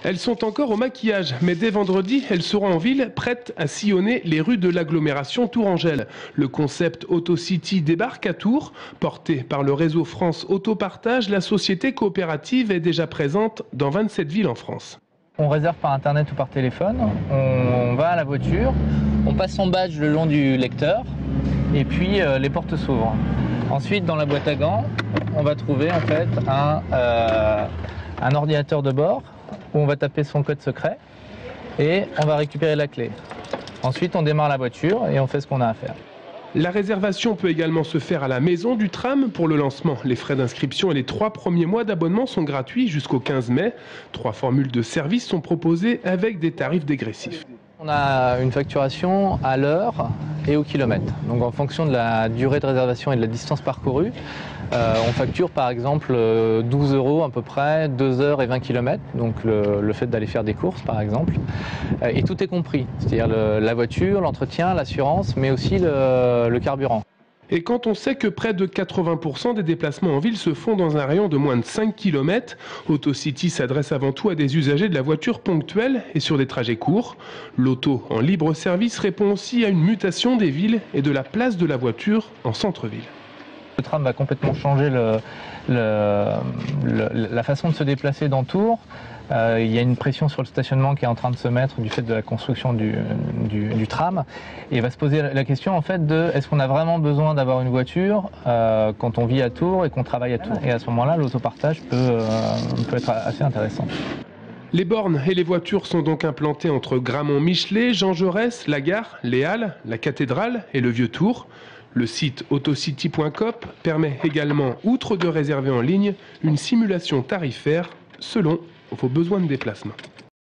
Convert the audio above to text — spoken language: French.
Elles sont encore au maquillage, mais dès vendredi, elles seront en ville, prêtes à sillonner les rues de l'agglomération Tourangelle. Le concept AutoCity débarque à Tours. Porté par le réseau France Autopartage, la société coopérative est déjà présente dans 27 villes en France. On réserve par internet ou par téléphone, on va à la voiture, on passe son badge le long du lecteur et puis les portes s'ouvrent. Ensuite, dans la boîte à gants, on va trouver en fait un ordinateur de bord où on va taper son code secret et on va récupérer la clé. Ensuite, on démarre la voiture et on fait ce qu'on a à faire. La réservation peut également se faire à la maison du tram pour le lancement. Les frais d'inscription et les 3 premiers mois d'abonnement sont gratuits jusqu'au 15 mai. 3 formules de service sont proposées avec des tarifs dégressifs. On a une facturation à l'heure et au kilomètre. Donc en fonction de la durée de réservation et de la distance parcourue, on facture par exemple 12 € à peu près, 2 heures et 20 km, donc le fait d'aller faire des courses par exemple. Et tout est compris, c'est-à-dire la voiture, l'entretien, l'assurance, mais aussi le carburant. Et quand on sait que près de 80% des déplacements en ville se font dans un rayon de moins de 5 km, AutoCity s'adresse avant tout à des usagers de la voiture ponctuelle et sur des trajets courts. L'auto en libre service répond aussi à une mutation des villes et de la place de la voiture en centre-ville. Le tram va complètement changer la façon de se déplacer dans Tours. Il y a une pression sur le stationnement qui est en train de se mettre du fait de la construction du tram. Et il va se poser la question en fait de est-ce qu'on a vraiment besoin d'avoir une voiture quand on vit à Tours et qu'on travaille à Tours. Et à ce moment-là, l'autopartage peut être assez intéressant. Les bornes et les voitures sont donc implantées entre Gramont-Michelet, Jean Jaurès, la gare, les Halles, la cathédrale et le Vieux-Tours. Le site autocity.com permet également, outre de réserver en ligne, une simulation tarifaire selon vos besoins de déplacement.